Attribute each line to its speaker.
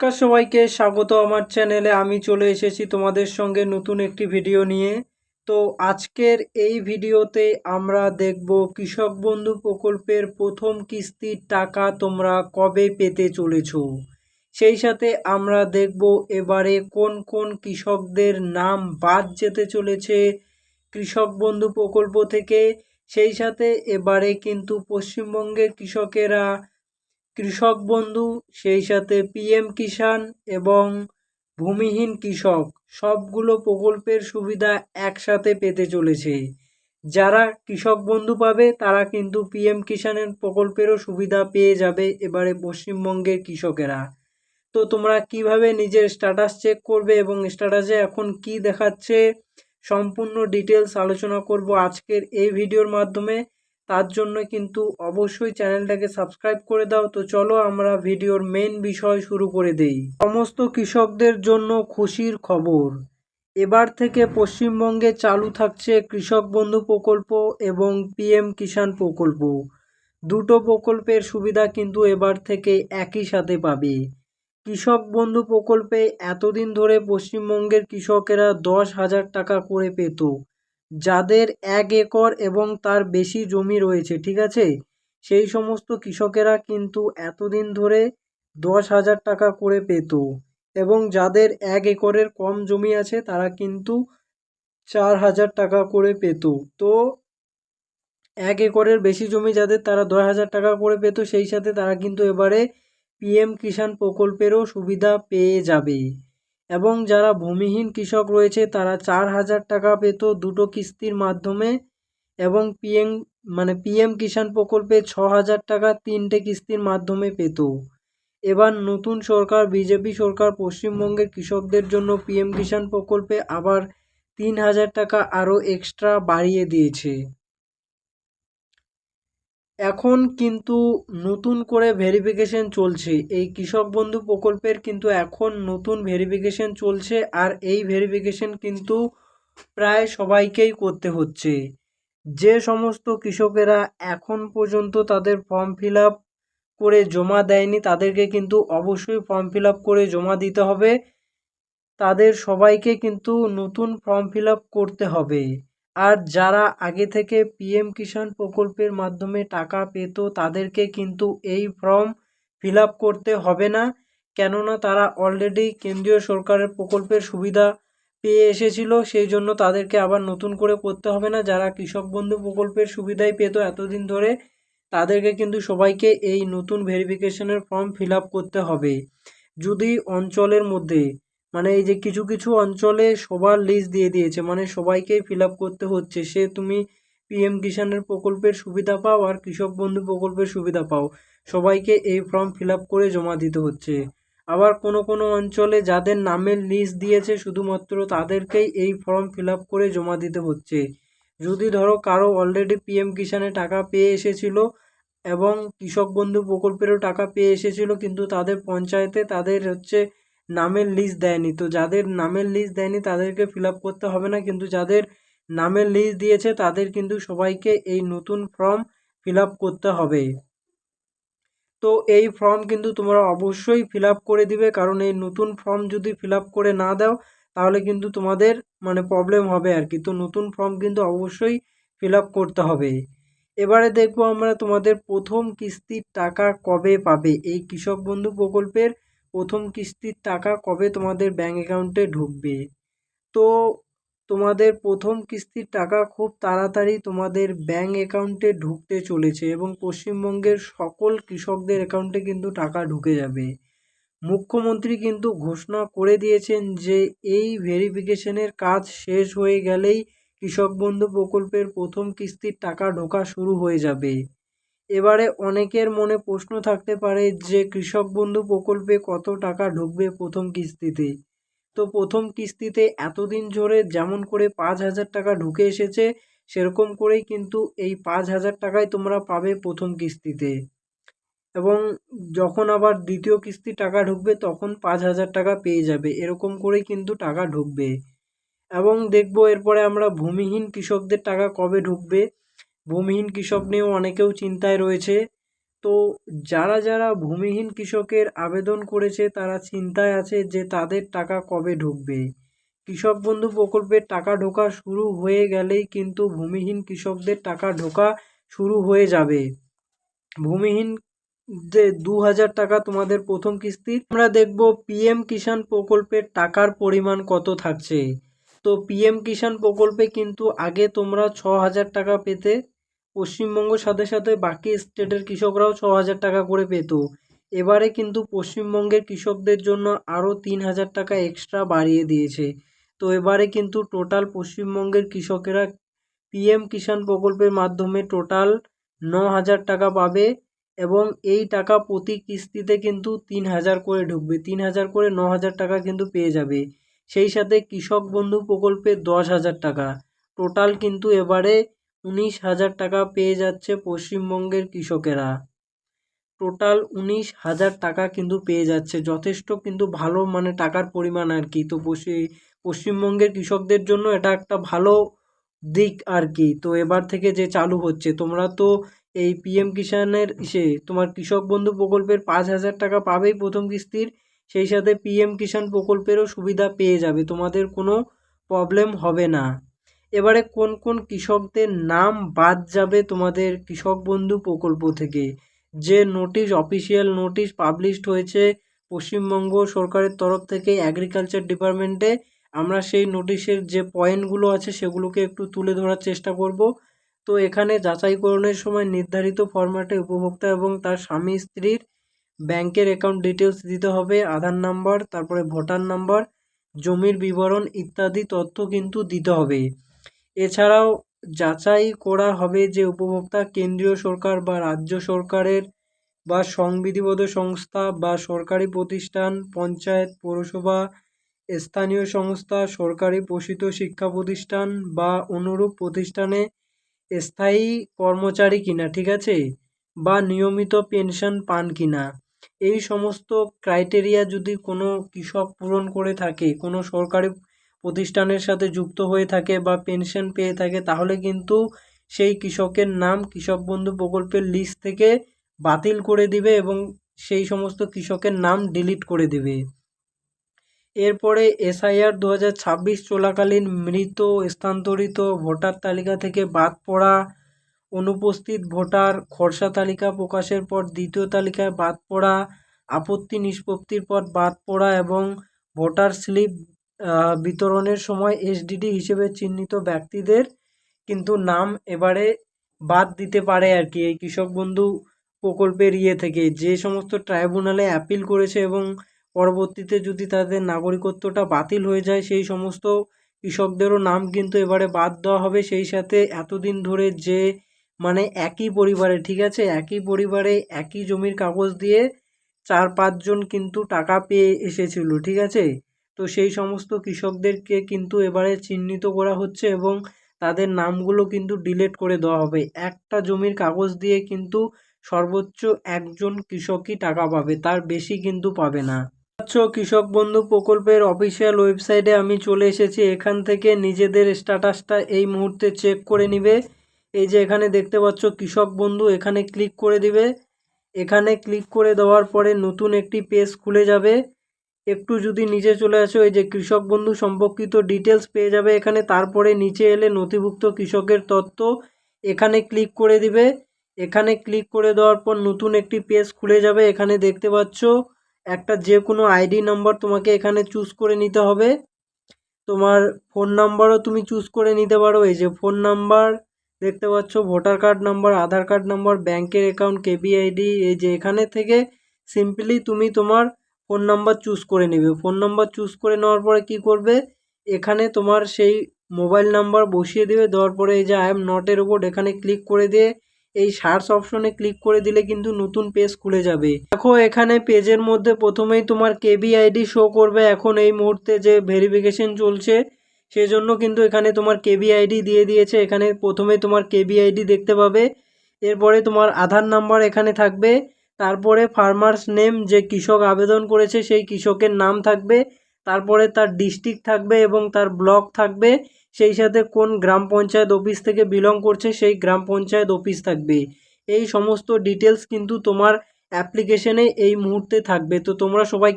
Speaker 1: নমস্কার সবাইকে স্বাগত আমার চ্যানেলে। আমি চলে এসেছি তোমাদের সঙ্গে নতুন একটি ভিডিও নিয়ে। তো আজকের এই ভিডিওতে আমরা দেখব কৃষক বন্ধু প্রকল্পের প্রথম কিস্তির টাকা তোমরা কবে পেতে চলেছো। সেই সাথে আমরা দেখব এবারে কোন কোন কৃষকদের নাম বাদ যেতে চলেছে কৃষক বন্ধু প্রকল্প থেকে। সেই সাথে এবারে কিন্তু পশ্চিমবঙ্গের কৃষকেরা কৃষক বন্ধু, সেই সাথে পিএম কিষাণ এবং ভূমিহীন কৃষক সবগুলো প্রকল্পের সুবিধা একসাথে পেতে চলেছে। যারা কৃষক বন্ধু পাবে তারা কিন্তু পিএম কিষাণের প্রকল্পেরও সুবিধা পেয়ে যাবে এবারে পশ্চিমবঙ্গের কৃষকেরা। তো তোমরা কিভাবে নিজের স্ট্যাটাস চেক করবে এবং স্ট্যাটাসে এখন কি দেখাচ্ছে সম্পূর্ণ ডিটেলস আলোচনা করব আজকের এই ভিডিওর মাধ্যমে। তার জন্য কিন্তু অবশ্যই চ্যানেলটাকে সাবস্ক্রাইব করে দাও। তো চলো আমরা ভিডিওর মেইন বিষয় শুরু করে দেই। সমস্ত কৃষকদের জন্য খুশির খবর, এবার থেকে পশ্চিমবঙ্গে চালু থাকছে কৃষক বন্ধু প্রকল্প এবং পিএম কিষাণ প্রকল্প। দুটো প্রকল্পের সুবিধা কিন্তু এবার থেকে একই সাথে পাবে। কৃষক বন্ধু প্রকল্পে এতদিন ধরে পশ্চিমবঙ্গের কৃষকেরা 10,000 টাকা করে পেত, যাদের 1 একর এবং তার বেশি জমি রয়েছে, ঠিক আছে। সেই সমস্ত কৃষকেরা কিন্তু এতদিন ধরে 10,000 টাকা করে পেত এবং যাদের 1 একরের কম জমি আছে তারা কিন্তু 4,000 টাকা করে পেত। তো 1 একরের বেশি জমি যাদের তারা 10,000 টাকা করে পেত, সেই সাথে তারা কিন্তু এবারে পিএম কিষাণ প্রকল্পেরও সুবিধা পেয়ে যাবে। এবং যারা ভূমিহীন কৃষক রয়েছে তারা 4,000 টাকা পেত দুটো কিস্তির মাধ্যমে এবং পিএম কিষাণ প্রকল্পে 6,000 টাকা তিনটে কিস্তির মাধ্যমে পেত। এবার নতুন সরকার বিজেপি সরকার পশ্চিমবঙ্গের কৃষকদের জন্য পিএম কিষাণ প্রকল্পে আবার 3,000 টাকা আরও এক্সট্রা বাড়িয়ে দিয়েছে। এখন কিন্তু নতুন করে ভেরিফিকেশন চলছে এই কৃষক বন্ধু প্রকল্পের, কিন্তু এখন নতুন ভেরিফিকেশন চলছে আর এই ভেরিফিকেশন কিন্তু প্রায় সবাইকেই করতে হচ্ছে। যে সমস্ত কৃষকেরা এখন পর্যন্ত তাদের ফর্ম ফিল আপ করে জমা দেয়নি তাদেরকে কিন্তু অবশ্যই ফর্ম ফিল আপ করে জমা দিতে হবে। তাদের সবাইকে কিন্তু নতুন ফর্ম ফিল আপ করতে হবে। আর যারা আগে থেকে পিএম কিষাণ প্রকল্পের মাধ্যমে টাকা পেত তাদেরকে কিন্তু এই ফর্ম ফিল আপ করতে হবে না, কেননা তারা অলরেডি কেন্দ্রীয় সরকারের প্রকল্পের সুবিধা পেয়ে এসেছিল, সেই জন্য তাদেরকে আবার নতুন করে করতে হবে না। যারা কৃষক বন্ধু প্রকল্পের সুবিধাই পেত এতদিন ধরে তাদেরকে কিন্তু সবাইকে এই নতুন ভেরিফিকেশনের ফর্ম ফিল আপ করতে হবে। যদি অঞ্চলের মধ্যে এই যে কিছু কিছু অঞ্চলে সবার লিস্ট দিয়ে দিয়েছে, সবাইকেই ফিল আপ করতে হচ্ছে, সে তুমি পিএম কিষাণের প্রকল্পের সুবিধা পাও আর কৃষক বন্ধু প্রকল্পের সুবিধা পাও, সবাইকে এই ফর্ম ফিল আপ করে জমা দিতে হচ্ছে। আবার কোনো কোনো অঞ্চলে যাদের নামের লিস্ট দিয়েছে শুধুমাত্র তাদেরকেই এই ফর্ম ফিল আপ করে জমা দিতে হচ্ছে। যদি ধরো কারো অলরেডি পিএম কিষাণে টাকা পেয়ে এসেছিল এবং কৃষক বন্ধু প্রকল্পেরও টাকা পেয়ে এসেছিল, কিন্তু তাদের পঞ্চায়েতে তাদের নামের লিস্ট দেয়নি, তো যাদের নামের লিস্ট দেয়নি তাদেরকে ফিল আপ করতে হবে না, কিন্তু যাদের নামের লিস্ট দিয়েছে তাদের কিন্তু সবাইকে এই নতুন ফর্ম ফিল আপ করতে হবে। তো এই ফর্ম কিন্তু তোমরা অবশ্যই ফিল আপ করে দিবে, কারণ এই নতুন ফর্ম যদি ফিল আপ করে না দাও তাহলে কিন্তু তোমাদের প্রবলেম হবে আর কি। তো নতুন ফর্ম কিন্তু অবশ্যই ফিল আপ করতে হবে। এবারে দেখবো আমরা তোমাদের প্রথম কিস্তির টাকা কবে পাবে। এই কৃষক বন্ধু প্রকল্পের প্রথম কিস্তির টাকা কবে তোমাদের ব্যাঙ্ক অ্যাকাউন্টে ঢুকবে। তো তোমাদের প্রথম কিস্তির টাকা খুব তাড়াতাড়ি তোমাদের ব্যাঙ্ক অ্যাকাউন্টে ঢুকতে চলেছে এবং পশ্চিমবঙ্গের সকল কৃষকদের অ্যাকাউন্টে কিন্তু টাকা ঢুকে যাবে। মুখ্যমন্ত্রী কিন্তু ঘোষণা করে দিয়েছেন যে এই ভেরিফিকেশনের কাজ শেষ হয়ে গেলেই কৃষক বন্ধু প্রকল্পের প্রথম কিস্তির টাকা ঢোকা শুরু হয়ে যাবে। এবারে অনেকের মনে প্রশ্ন থাকতে পারে যে কৃষক বন্ধু প্রকল্পে কত টাকা ঢুকবে প্রথম কিস্তিতে। তো প্রথম কিস্তিতে এতদিন ধরে যেমন করে 5,000 টাকা ঢুকে এসেছে সেরকম করেই কিন্তু এই 5,000 টাকাই তোমরা পাবে প্রথম কিস্তিতে, এবং যখন আবার দ্বিতীয় কিস্তি টাকা ঢুকবে তখন 5,000 টাকা পেয়ে যাবে, এরকম করেই কিন্তু টাকা ঢুকবে। এবং দেখবো এরপরে আমরা ভূমিহীন কৃষকদের টাকা কবে ঢুকবে। ভূমিহীন কৃষক নিয়েও অনেকেও চিন্তায় রয়েছে। তো যারা যারা ভূমিহীন কৃষকের আবেদন করেছে তারা চিন্তায় আছে যে তাদের টাকা কবে ঢুকবে। কৃষক বন্ধু প্রকল্পের টাকা ঢোকা শুরু হয়ে গেলেই কিন্তু ভূমিহীন কৃষকদের টাকা ঢোকা শুরু হয়ে যাবে। ভূমিহীন যে 2000 টাকা তোমাদের প্রথম কিস্তির। আমরা দেখব পিএম কিষাণ প্রকল্পের টাকার পরিমাণ কত থাকছে। তো পিএম কিষাণ প্রকল্পে কিন্তু আগে তোমরা 6000 টাকা পেতে। পশ্চিমবঙ্গ সাথে সাথে বাকি স্টেটের কৃষকরাও 6000 টাকা করে পেত। এবারে কিন্তু পশ্চিমবঙ্গের কৃষকদের জন্য আরও 3000 টাকা এক্সট্রা বাড়িয়ে দিয়েছে। তো এবারে কিন্তু টোটাল পশ্চিমবঙ্গের কৃষকেরা পিএম কিষাণ প্রকল্পের মাধ্যমে টোটাল 9000 টাকা পাবে এবং এই টাকা প্রতি কিস্তিতে কিন্তু 3000 করে ঢুকবে। 3000 করে 9000 টাকা কিন্তু পেয়ে যাবে। সেই সাথে কৃষক বন্ধু প্রকল্পে 10,000 টাকা, টোটাল কিন্তু এবারে 19,000 টাকা পেয়ে যাচ্ছে পশ্চিমবঙ্গের কৃষকেরা। টোটাল 19,000 টাকা কিন্তু পেয়ে যাচ্ছে, যথেষ্ট কিন্তু ভালো মানে টাকার পরিমাণ আর কি। তো পশ্চিমবঙ্গের কৃষকদের জন্য এটা একটা ভালো দিক আর কি। তো এবার থেকে যে চালু হচ্ছে, তোমরা তো এই পিএম কিষাণের তোমার কৃষক বন্ধু প্রকল্পের 5,000 টাকা পাবেই প্রথম কিস্তির। সেই সাথে পিএম কিষাণ প্রকল্পেরও সুবিধা পেয়ে যাবে, তোমাদের কোনো প্রবলেম হবে না। এবারে কোন কোন কৃষকদের নাম বাদ যাবে তোমাদের কৃষক বন্ধু প্রকল্প থেকে, যে নোটিশ অফিসিয়াল নোটিশ পাবলিশড হয়েছে পশ্চিমবঙ্গ সরকারের তরফ থেকে এগ্রিকালচার ডিপার্টমেন্টে, আমরা সেই নোটিশের যে পয়েন্টগুলো আছে সেগুলোকে একটু তুলে ধরার চেষ্টা করব। তো এখানে যাচাইকরণের সময় নির্ধারিত ফরম্যাটে উপভোক্তা এবং তার স্বামী স্ত্রীর ব্যাংকের অ্যাকাউন্ট ডিটেলস দিতে হবে, আধার নাম্বার, তারপরে ভোটার নাম্বার, জমির বিবরণ ইত্যাদি তথ্য কিন্তু দিতে হবে। এছাড়াও যাচাই করা হবে যে উপভোক্তা কেন্দ্রীয় সরকার বা রাজ্য সরকারের বা সংবিধিবদ্ধ সংস্থা বা সরকারি প্রতিষ্ঠান, পঞ্চায়েত, পৌরসভা, স্থানীয় সংস্থা, সরকারি পোষিত শিক্ষা প্রতিষ্ঠান বা অনুরূপ প্রতিষ্ঠানে স্থায়ী কর্মচারী কিনা, ঠিক আছে, বা নিয়মিত পেনশন পান কিনা। এই সমস্ত ক্রাইটেরিয়া যদি কোনো কৃষক পূরণ করে থাকে, কোনো সরকারি প্রতিষ্ঠানের সাথে যুক্ত হয়ে থাকে বা পেনশন পেয়ে থাকে, তাহলে কিন্তু সেই কৃষকের নাম কৃষক বন্ধু প্রকল্পের লিস্ট থেকে বাতিল করে দিবে এবং সেই সমস্ত কৃষকের নাম ডিলিট করে দেবে। এরপরে এসআইআর 2026 চলাকালীন মৃত স্থানান্তরিত ভোটার তালিকা থেকে বাদ পড়া, অনুপস্থিত ভোটার, খসড়া তালিকা প্রকাশের পর দ্বিতীয় তালিকায় বাদ পড়া, আপত্তি নিষ্পত্তির পর বাদ পড়া এবং ভোটার স্লিপ বিতরণের সময় এসডিডি হিসেবে চিহ্নিত ব্যক্তিদের কিন্তু নাম এবারে বাদ দিতে পারে আর কি। এই কৃষক বন্ধু প্রকল্পের থেকে যে সমস্ত ট্রাইব্যুনালে অ্যাপিল করেছে এবং পরবর্তীতে যদি তাদের নাগরিকত্বটা বাতিল হয়ে যায়, সেই সমস্ত কৃষকদেরও নাম কিন্তু এবারে বাদ দেওয়া হবে। সেই সাথে এতদিন ধরে যে মানে একই পরিবারে, ঠিক আছে, একই পরিবারে একই জমির কাগজ দিয়ে 4-5 জন কিন্তু টাকা পেয়ে এসেছিল, ঠিক আছে, তো সেই সমস্ত কৃষকদেরকে কিন্তু এবারে চিহ্নিত করা হচ্ছে এবং তাদের নামগুলো কিন্তু ডিলিট করে দেওয়া হবে। একটা জমির কাগজ দিয়ে কিন্তু সর্বোচ্চ একজন কৃষকই টাকা পাবে, তার বেশি কিন্তু পাবে না। কৃষক বন্ধু প্রকল্পের অফিসিয়াল ওয়েবসাইটে আমি চলে এসেছি। এখান থেকে নিজেদের স্ট্যাটাসটা এই মুহূর্তে চেক করে নিবে। এই যে এখানে দেখতে পাচ্ছ কৃষক বন্ধু, এখানে ক্লিক করে দিবে। এখানে ক্লিক করে দেওয়ার পরে নতুন একটি পেজ খুলে যাবে। একটু যদি নিচে চলে আসো, এই যে কৃষক বন্ধু সম্পর্কিত ডিটেলস পেয়ে যাবে এখানে। তারপরে নিচে এলে নথিভুক্ত কৃষকের তথ্য, এখানে ক্লিক করে দিবে। এখানে ক্লিক করে দেওয়ার পর নতুন একটি পেজ খুলে যাবে। এখানে দেখতে পাচ্ছ একটা যে কোনো আইডি নাম্বার তোমাকে এখানে চুজ করে নিতে হবে। তোমার ফোন নাম্বারও তুমি চুজ করে নিতে পারো। এই যে ফোন নাম্বার দেখতে পাচ্ছ, ভোটার কার্ড নাম্বার, আধার কার্ড নাম্বার, ব্যাংকের অ্যাকাউন্ট, কেবিআইডি। এই যে এখানে থেকে সিম্পলি তুমি তোমার ফোন নাম্বার চুজ করে নেবে। ফোন নাম্বার চুজ করে নেওয়ার পরে কি করবে, এখানে তোমার সেই মোবাইল নাম্বার বসিয়ে দেবে। দেওয়ার পরে এই যে আই এম নট এর উপর এখানে ক্লিক করে দিয়ে এই সার্চ অপশনে ক্লিক করে দিলে কিন্তু নতুন পেজ খুলে যাবে। দেখো এখানে পেজের মধ্যে প্রথমেই তোমার কেবিআইডি শো করবে। এখন এই মুহূর্তে যে ভেরিফিকেশন চলছে সেজন্য কিন্তু এখানে তোমার কেবিআইডি দিয়ে দিয়েছে। এখানে প্রথমে তোমার কেবিআইডি দেখতে পাবে, এরপরে তোমার আধার নাম্বার এখানে থাকবে, তারপরে ফার্মার্স নেম, যে কৃষক আবেদন করেছে সেই কৃষকের নাম থাকবে, তারপরে তার ডিস্ট্রিক্ট থাকবে এবং তার ব্লক থাকবে, সেই সাথে কোন গ্রাম পঞ্চায়েত অফিস থেকে বিলং করছে সেই গ্রাম পঞ্চায়েত অফিস থাকবে। এই সমস্ত ডিটেলস কিন্তু তোমার অ্যাপ্লিকেশনে এই মুহূর্তে থাকবে। তো তোমরা সবাই